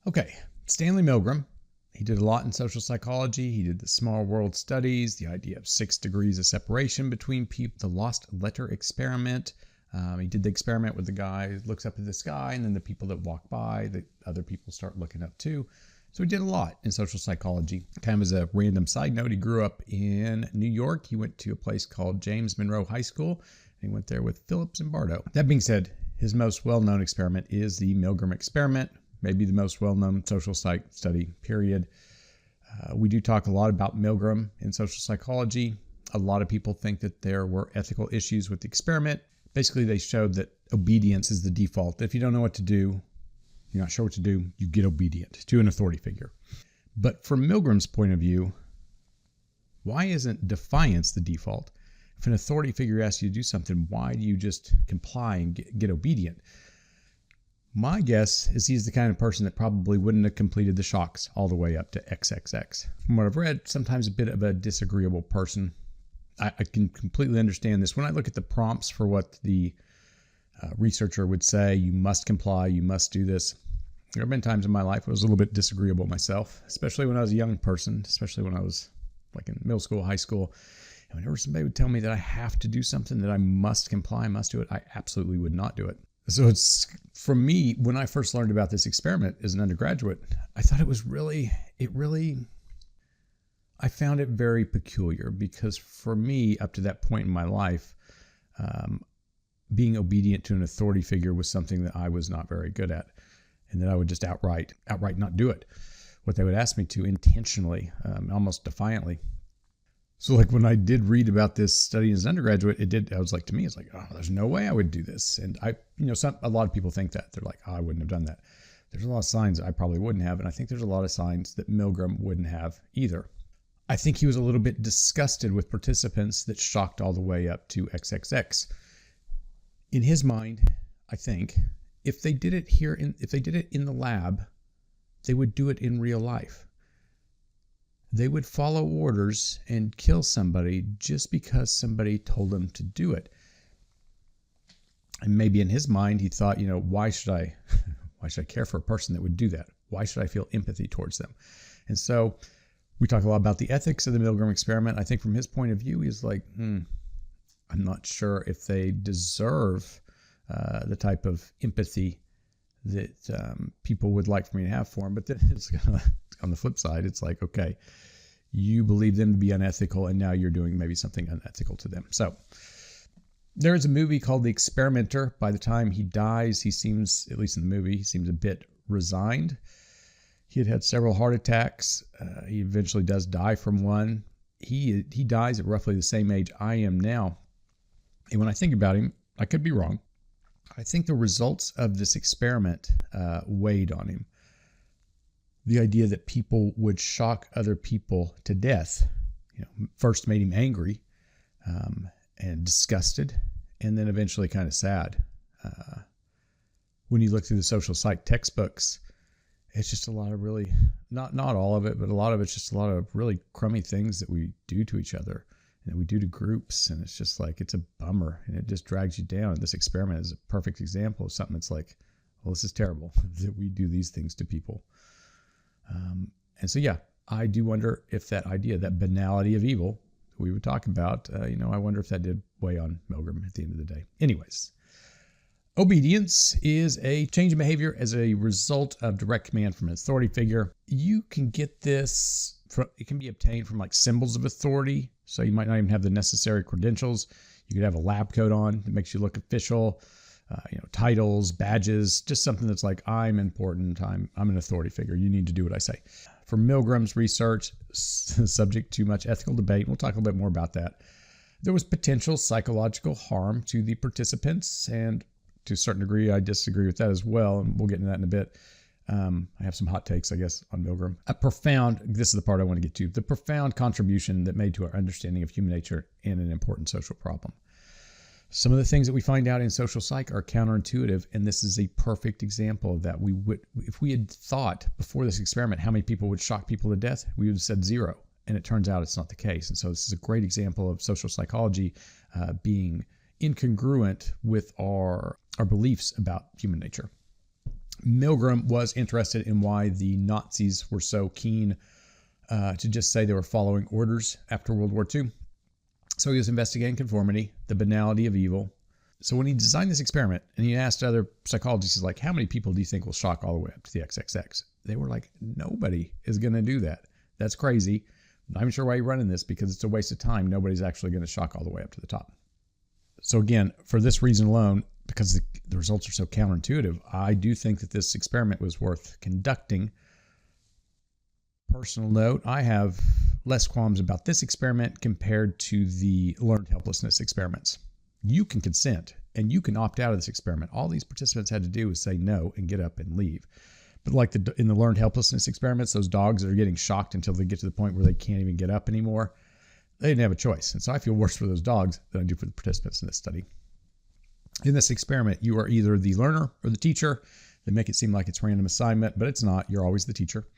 Okay, Stanley Milgram. He did a lot in social psychology. He did the small world studies, the idea of 6 degrees of separation between people, the lost letter experiment. He did the experiment where the guy looks up at the sky and then the people that walk by, the other people start looking up too. So he did a lot in social psychology. Kind of as a random side note, he grew up in New York. He went to a place called James Monroe High School. And he went there with Philip Zimbardo. That being said, his most well-known experiment is the Milgram experiment, maybe the most well-known social psych study, period. We do talk a lot about Milgram in social psychology. A lot of people think that there were ethical issues with the experiment. Basically, they showed that obedience is the default. If you don't know what to do, you're not sure what to do, you get obedient to an authority figure. But from Milgram's point of view, why isn't defiance the default? If an authority figure asks you to do something, why do you just comply and get obedient? My guess is he's the kind of person that probably wouldn't have completed the shocks all the way up to XXX. From what I've read, sometimes a bit of a disagreeable person. I can completely understand this. When I look at the prompts for what the researcher would say, you must comply, you must do this. There have been times in my life I was a little bit disagreeable myself, especially when I was a young person, especially when I was like in middle school, high school. And whenever somebody would tell me that I have to do something, that I must comply, I must do it, I absolutely would not do it. So it's, for me, when I first learned about this experiment as an undergraduate, I thought I found it very peculiar, because for me, up to that point in my life, being obedient to an authority figure was something that I was not very good at, and that I would just outright not do it. What they would ask me to intentionally, almost defiantly. So like when I did read about this study as an undergraduate, I was like, to me, it's like, oh, there's no way I would do this. And a lot of people think that. They're like, oh, I wouldn't have done that. There's a lot of signs I probably wouldn't have. And I think there's a lot of signs that Milgram wouldn't have either. I think he was a little bit disgusted with participants that shocked all the way up to XXX. In his mind, I think, if they did it in the lab, they would do it in real life. They would follow orders and kill somebody just because somebody told them to do it. And maybe in his mind, he thought, why should I care for a person that would do that? Why should I feel empathy towards them? And so we talk a lot about the ethics of the Milgram experiment. I think from his point of view, he's like, I'm not sure if they deserve the type of empathy that people would like for me to have for them. But then it's on the flip side, it's like, okay, you believe them to be unethical, and now you're doing maybe something unethical to them. So there is a movie called The Experimenter. By the time he dies, he seems, at least in the movie, he seems a bit resigned. He had several heart attacks. He eventually does die from one. He dies at roughly the same age I am now. And when I think about him, I could be wrong. I think the results of this experiment weighed on him. The idea that people would shock other people to death, first made him angry and disgusted, and then eventually kind of sad. When you look through the social psych textbooks, it's just a lot of really, not all of it, but a lot of it's just a lot of really crummy things that we do to each other and that we do to groups. And it's just like, it's a bummer, and it just drags you down. And this experiment is a perfect example of something that's like, well, this is terrible that we do these things to people. And so, yeah, I do wonder if that idea, that banality of evil we would talk about, I wonder if that did weigh on Milgram at the end of the day. Anyways, obedience is a change in behavior as a result of direct command from an authority figure. You can get this it can be obtained from like symbols of authority. So you might not even have the necessary credentials. You could have a lab coat on that makes you look official. Titles, badges, just something that's like, I'm important, I'm an authority figure, you need to do what I say. For Milgram's research, subject to much ethical debate, we'll talk a little bit more about that, there was potential psychological harm to the participants, and to a certain degree, I disagree with that as well, and we'll get into that in a bit. I have some hot takes, I guess, on Milgram. This is the part I want to get to, the profound contribution that made to our understanding of human nature and an important social problem. Some of the things that we find out in social psych are counterintuitive, and this is a perfect example of that. If we had thought before this experiment how many people would shock people to death, we would have said 0, and it turns out it's not the case. And so this is a great example of social psychology being incongruent with our beliefs about human nature. Milgram was interested in why the Nazis were so keen to just say they were following orders after World War II. So he was investigating conformity, the banality of evil. So when he designed this experiment and he asked other psychologists, he's like, how many people do you think will shock all the way up to the XXX? They were like, nobody is going to do that. That's crazy. I'm not sure why you're running this, because it's a waste of time. Nobody's actually going to shock all the way up to the top. So again, for this reason alone, because the results are so counterintuitive, I do think that this experiment was worth conducting. Personal note, I have less qualms about this experiment compared to the learned helplessness experiments. You can consent and you can opt out of this experiment. All these participants had to do was say no and get up and leave. But like in the learned helplessness experiments, those dogs that are getting shocked until they get to the point where they can't even get up anymore, they didn't have a choice. And so I feel worse for those dogs than I do for the participants in this study. In this experiment, you are either the learner or the teacher. They make it seem like it's random assignment, but it's not. You're always the teacher.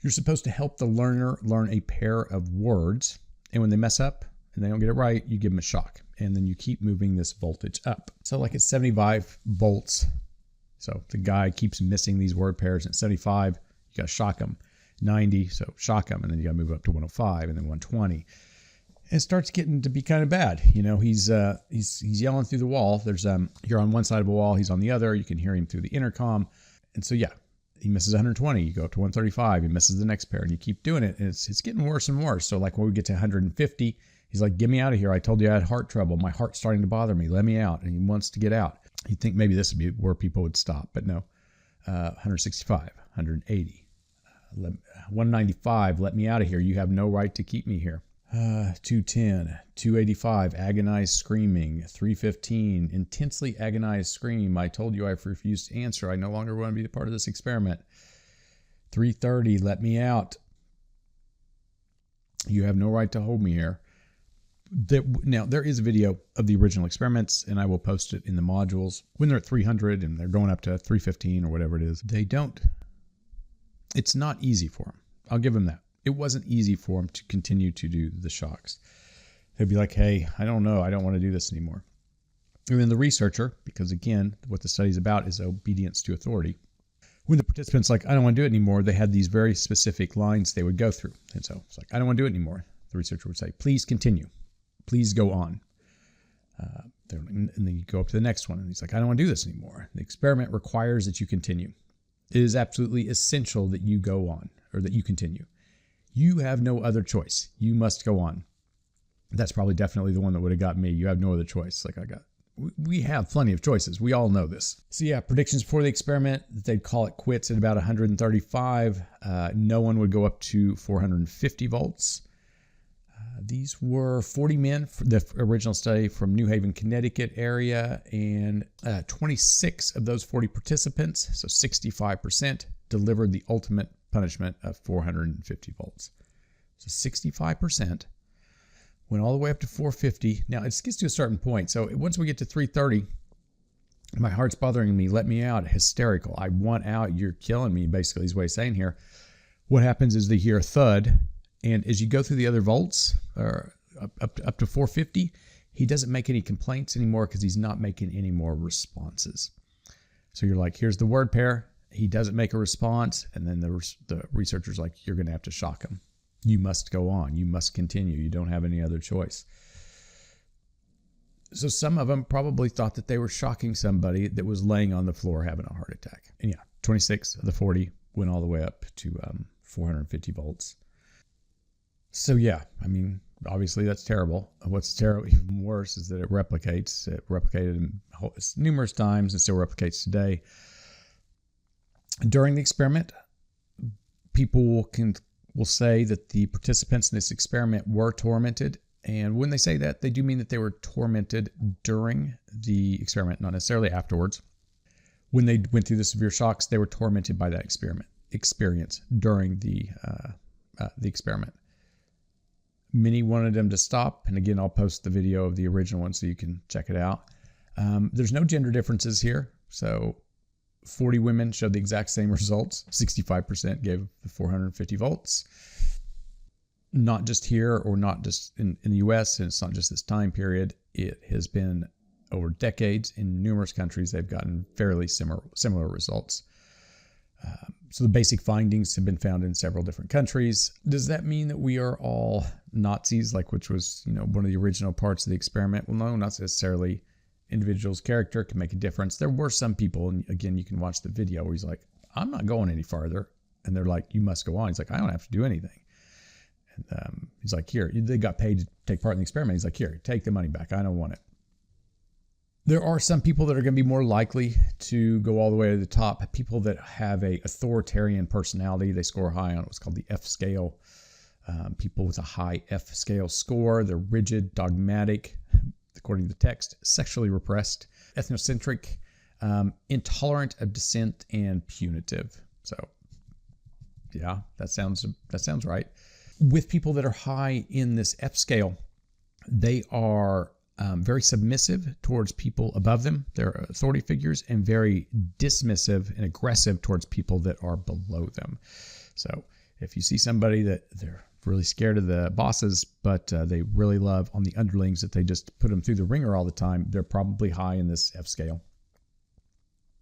You're supposed to help the learner learn a pair of words. And when they mess up and they don't get it right, you give them a shock. And then you keep moving this voltage up. So like at 75 volts, so the guy keeps missing these word pairs. At 75, you got to shock him. 90, so shock him. And then you got to move up to 105 and then 120. And it starts getting to be kind of bad. You know, he's yelling through the wall. There's you're on one side of a wall, he's on the other. You can hear him through the intercom. And so, yeah, he misses 120. You go up to 135. He misses the next pair, and you keep doing it. And it's getting worse and worse. So like when we get to 150, he's like, get me out of here. I told you I had heart trouble. My heart's starting to bother me. Let me out. And he wants to get out. You'd think maybe this would be where people would stop, but no. 165, 180, 195. Let me out of here. You have no right to keep me here. 210, 285, agonized screaming. 315, intensely agonized scream. I told you I refused to answer. I no longer want to be a part of this experiment. 330, let me out. You have no right to hold me here. Now, there is a video of the original experiments, and I will post it in the modules. When they're at 300 and they're going up to 315 or whatever it is, it's not easy for them. I'll give them that. It wasn't easy for them to continue to do the shocks. They'd be like, hey, I don't know. I don't want to do this anymore. And then the researcher, because again, what the study's about is obedience to authority. When the participants like, I don't want to do it anymore, they had these very specific lines they would go through. And so it's like, I don't want to do it anymore. The researcher would say, please continue. Please go on. And then you go up to the next one, and he's like, I don't want to do this anymore. The experiment requires that you continue. It is absolutely essential that you go on, or that you continue. You have no other choice. You must go on. That's probably definitely the one that would have got me. You have no other choice. We have plenty of choices. We all know this. So yeah, predictions for the experiment, they'd call it quits at about 135. No one would go up to 450 volts. These were 40 men for the original study from New Haven, Connecticut area, and 26 of those 40 participants, so 65%, delivered the ultimate punishment of 450 volts. So 65% went all the way up to 450. Now it gets to a certain point. So once we get to 330, my heart's bothering me. Let me out. Hysterical. I want out. You're killing me. Basically, is what he's saying here. What happens is they hear a thud. And as you go through the other volts, or up to 450, he doesn't make any complaints anymore because he's not making any more responses. So you're like, here's the word pair. He doesn't make a response. And then the researcher's like, you're going to have to shock him. You must go on. You must continue. You don't have any other choice. So some of them probably thought that they were shocking somebody that was laying on the floor having a heart attack. And yeah, 26 of the 40 went all the way up to 450 volts. So yeah, I mean, obviously that's terrible. What's terrible, even worse, is that it replicates. It replicated numerous times and still replicates today. During the experiment, people will say that the participants in this experiment were tormented. And when they say that, they do mean that they were tormented during the experiment, not necessarily afterwards. When they went through the severe shocks, they were tormented by that experience during the experiment. Many wanted them to stop. And again, I'll post the video of the original one so you can check it out. There's no gender differences here. So 40 women showed the exact same results. 65% gave the 450 volts. Not just here or not just in the US, and it's not just this time period. It has been over decades in numerous countries, they've gotten fairly similar results. So the basic findings have been found in several different countries. Does that mean that we are all Nazis, which was, one of the original parts of the experiment? Well, no, not necessarily. Individual's character can make a difference. There were some people, and again, you can watch the video where he's like, I'm not going any farther. And they're like, you must go on. He's like, I don't have to do anything. And he's like, here, they got paid to take part in the experiment. He's like, here, take the money back. I don't want it. There are some people that are going to be more likely to go all the way to the top. People that have a authoritarian personality, they score high on what's called the F scale. People with a high F scale score, they're rigid, dogmatic, according to the text, sexually repressed, ethnocentric, intolerant of dissent, and punitive. So, yeah, that sounds right. With people that are high in this F scale, they are very submissive towards people above them, their authority figures, and very dismissive and aggressive towards people that are below them. So if you see somebody that they're really scared of the bosses, but they really love on the underlings, that they just put them through the ringer all the time, they're probably high in this F scale.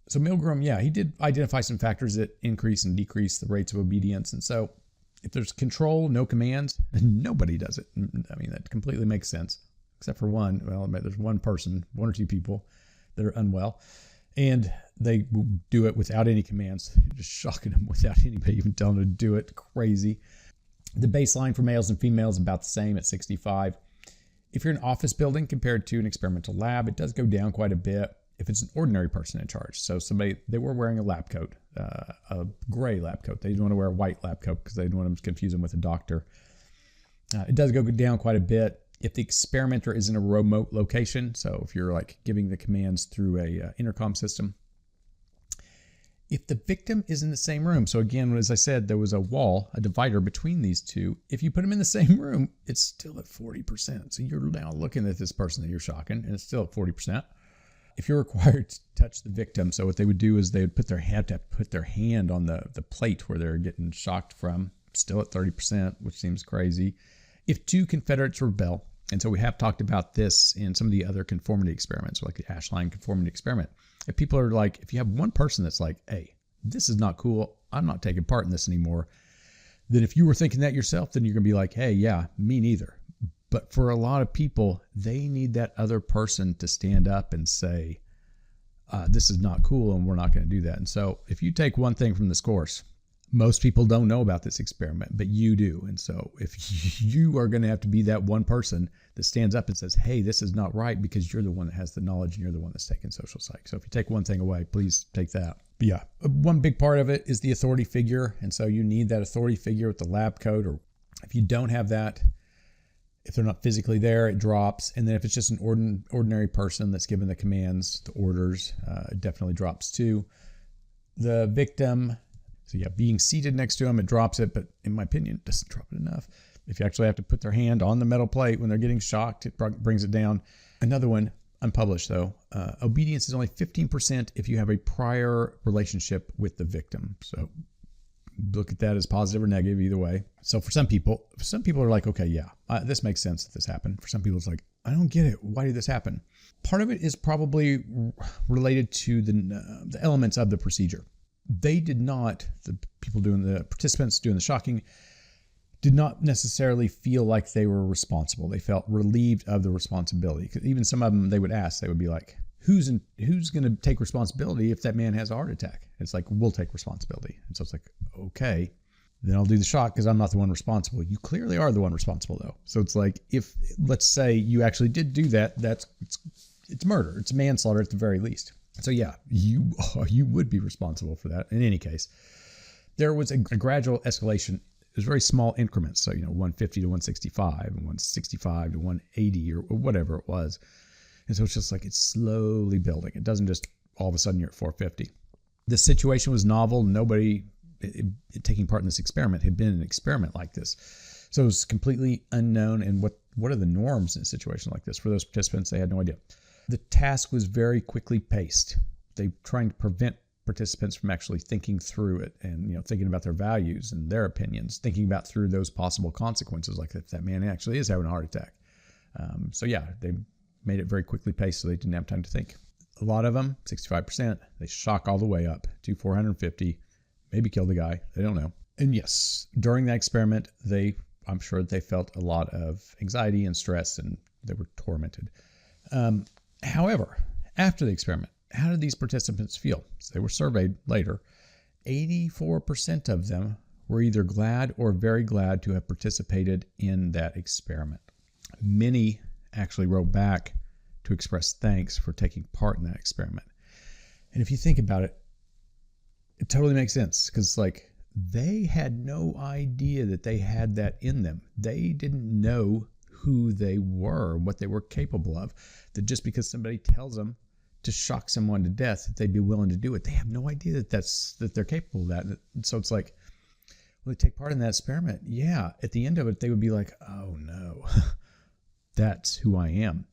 So Milgram, he did identify some factors that increase and decrease the rates of obedience. And so if there's control, no commands, nobody does it. I mean, that completely makes sense. Except for one. Well, there's one or two people that are unwell, and they will do it without any commands. You're just shocking them without anybody even telling them to do it. Crazy. The baseline for males and females is about the same at 65. If you're in an office building compared to an experimental lab, it does go down quite a bit if it's an ordinary person in charge. So they were wearing a lab coat, a gray lab coat. They didn't want to wear a white lab coat because they didn't want them to confuse them with a doctor. It does go down quite a bit if the experimenter is in a remote location. So if you're giving the commands through a intercom system. If the victim is in the same room, so again, as I said, there was a wall, a divider between these two. If you put them in the same room, it's still at 40%. So you're now looking at this person that you're shocking, and it's still at 40%. If you're required to touch the victim, so what they would do is they would put their hand on the plate where they're getting shocked from, still at 30%, which seems crazy. If two Confederates rebel, and so we have talked about this in some of the other conformity experiments, like the Ashline conformity experiment. If people are if you have one person that's like, hey, this is not cool, I'm not taking part in this anymore, then if you were thinking that yourself, then you're going to be like, hey, yeah, me neither. But for a lot of people, they need that other person to stand up and say, this is not cool and we're not going to do that. And so if you take one thing from this course, most people don't know about this experiment, but you do. And so if you are going to have to be that one person that stands up and says, hey, this is not right, because you're the one that has the knowledge and you're the one that's taking social psych. So if you take one thing away, please take that. But yeah, one big part of it is the authority figure. And so you need that authority figure with the lab coat, or if you don't have that, if they're not physically there, it drops. And then if it's just an ordinary person that's given the commands, the orders, it definitely drops too. The victim, so yeah, being seated next to them, it drops it, but in my opinion, it doesn't drop it enough. If you actually have to put their hand on the metal plate when they're getting shocked, it brings it down. Another one, unpublished though, obedience is only 15% if you have a prior relationship with the victim. So look at that as positive or negative, either way. So for some people are like, okay, yeah, this makes sense that this happened. For some people, it's like, I don't get it. Why did this happen? Part of it is probably related to the elements of the procedure. They did not, the participants doing the shocking, did not necessarily feel like they were responsible. They felt relieved of the responsibility. Even some of them, they would be like, who's going to take responsibility if that man has a heart attack? It's like, we'll take responsibility. And so it's like, okay, then I'll do the shock because I'm not the one responsible. You clearly are the one responsible though. So it's like, if let's say you actually did do that, it's murder. It's manslaughter at the very least. So yeah, you would be responsible for that. In any case, there was a gradual escalation. It was very small increments. So, 150 to 165 and 165 to 180 or whatever it was. And so it's just like, it's slowly building. It doesn't just all of a sudden you're at 450. The situation was novel. Nobody taking part in this experiment had been an experiment like this. So it was completely unknown. And what are the norms in a situation like this? For those participants, they had no idea. The task was very quickly paced. They trying to prevent participants from actually thinking through it and, thinking about their values and their opinions, thinking about through those possible consequences, like if that man actually is having a heart attack. So yeah, they made it very quickly paced so they didn't have time to think. A lot of them, 65%, they shock all the way up to 450, maybe kill the guy. They don't know. And yes, during that experiment, I'm sure they felt a lot of anxiety and stress, and they were tormented. However, after the experiment, how did these participants feel? So they were surveyed later. 84% of them were either glad or very glad to have participated in that experiment. Many actually wrote back to express thanks for taking part in that experiment. And if you think about it, it totally makes sense, because like they had no idea that they had that in them. They didn't know who they were, what they were capable of. That just because somebody tells them to shock someone to death, that they'd be willing to do it. They have no idea that they're capable of that. And so it's like, when they take part in that experiment, yeah, at the end of it, they would be like, oh no, that's who I am.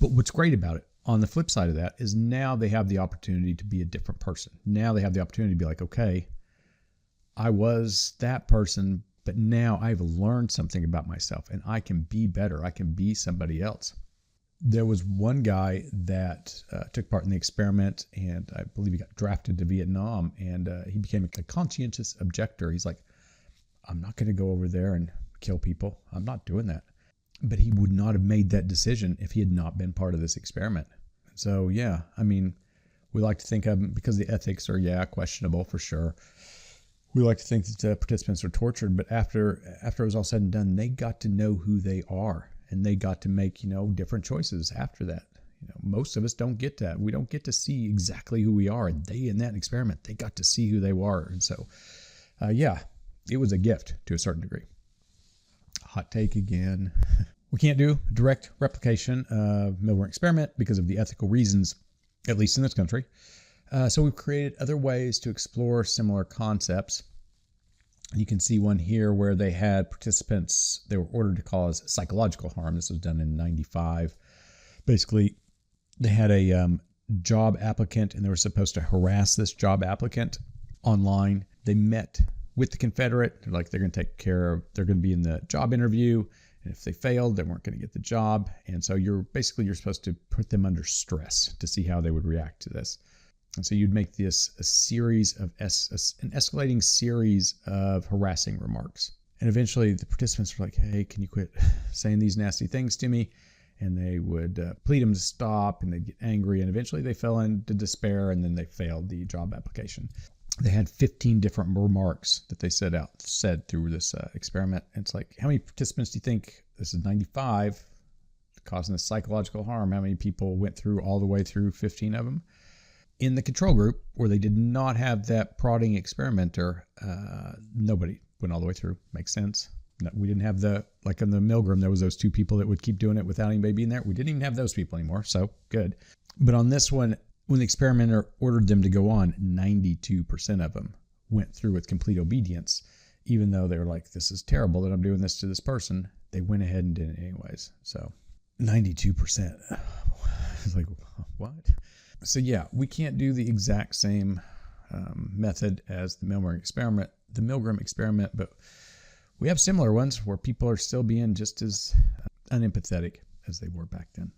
But what's great about it, on the flip side of that, is now they have the opportunity to be a different person. Now they have the opportunity to be like, okay, I was that person, but now I've learned something about myself and I can be better. I can be somebody else. There was one guy that took part in the experiment, and I believe he got drafted to Vietnam, and he became a conscientious objector. He's like, I'm not going to go over there and kill people. I'm not doing that. But he would not have made that decision if he had not been part of this experiment. So, yeah, I mean, we like to think of them, because the ethics are, questionable for sure. We like to think that the participants are tortured, but after it was all said and done, they got to know who they are, and they got to make, different choices after that. Most of us don't get that. We don't get to see exactly who we are. And they, in that experiment, they got to see who they were. And so, it was a gift to a certain degree. Hot take again. We can't do direct replication of Milgram experiment because of the ethical reasons, at least in this country. So we've created other ways to explore similar concepts. You can see one here where they had participants, they were ordered to cause psychological harm. This was done in 95. Basically, they had a job applicant, and they were supposed to harass this job applicant online. They met with the Confederate. They're like, they're going to take care of, they're going to be in the job interview. And if they failed, they weren't going to get the job. And so you're supposed to put them under stress to see how they would react to this. And so you'd make this a series of an escalating series of harassing remarks. And eventually the participants were like, hey, can you quit saying these nasty things to me? And they would plead them to stop, and they'd get angry. And eventually they fell into despair, and then they failed the job application. They had 15 different remarks that they said through this experiment. And it's like, how many participants do you think? This is 95, causing this psychological harm. How many people went through all the way through 15 of them? In the control group, where they did not have that prodding experimenter, nobody went all the way through. Makes sense. No, we didn't have like in the Milgram, there was those 2 people that would keep doing it without anybody being there. We didn't even have those people anymore, so good. But on this one, when the experimenter ordered them to go on, 92% of them went through with complete obedience, even though they were like, this is terrible that I'm doing this to this person. They went ahead and did it anyways. So 92%. It's like, what? So yeah, we can't do the exact same method as the Milgram experiment, but we have similar ones where people are still being just as unempathetic as they were back then.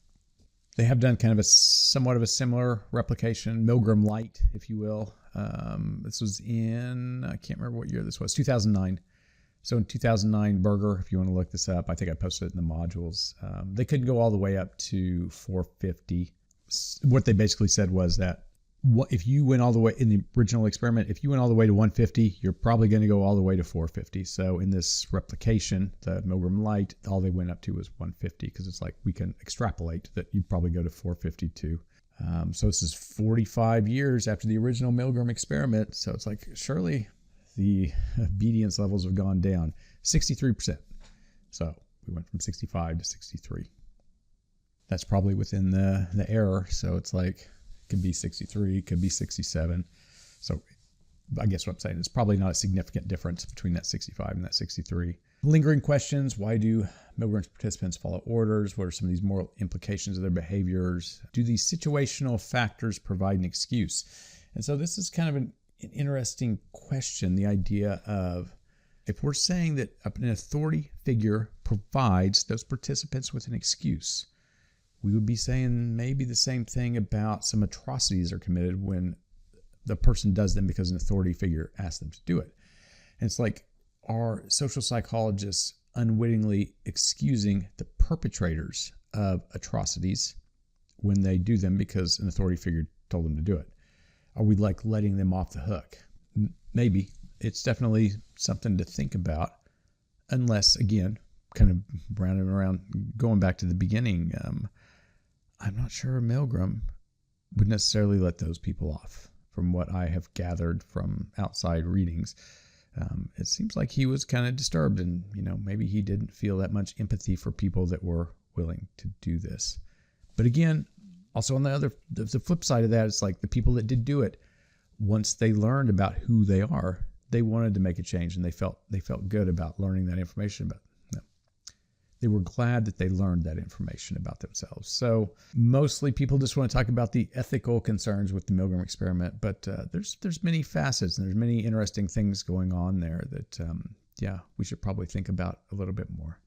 They have done kind of somewhat of a similar replication, Milgram light, if you will. This was I can't remember what year this was, 2009. So in 2009, Berger, if you want to look this up, I think I posted it in the modules. They couldn't go all the way up to 450. What they basically said was that if you went all the way in the original experiment, if you went all the way to 150, you're probably going to go all the way to 450. So in this replication, the Milgram light, all they went up to was 150, because it's like we can extrapolate that you'd probably go to 450 too. So this is 45 years after the original Milgram experiment. So it's like, surely the obedience levels have gone down 63%. So we went from 65 to 63. That's probably within the error. So it's like, it could be 63, could be 67. So I guess what I'm saying is probably not a significant difference between that 65 and that 63. Lingering questions. Why do Milgram participants follow orders? What are some of these moral implications of their behaviors? Do these situational factors provide an excuse? And so this is kind of an interesting question. The idea of, if we're saying that an authority figure provides those participants with an excuse, we would be saying maybe the same thing about some atrocities are committed when the person does them because an authority figure asked them to do it. And it's like, are social psychologists unwittingly excusing the perpetrators of atrocities when they do them because an authority figure told them to do it? Are we like letting them off the hook? Maybe. It's definitely something to think about, unless, again, kind of rounding around, going back to the beginning, I'm not sure Milgram would necessarily let those people off. From what I have gathered from outside readings, it seems like he was kind of disturbed, and maybe he didn't feel that much empathy for people that were willing to do this. But again, also on the flip side of that, it's like the people that did do it, once they learned about who they are, they wanted to make a change, and they felt good about learning that information about them. They were glad that they learned that information about themselves. So mostly people just want to talk about the ethical concerns with the Milgram experiment, but there's many facets and there's many interesting things going on there that we should probably think about a little bit more.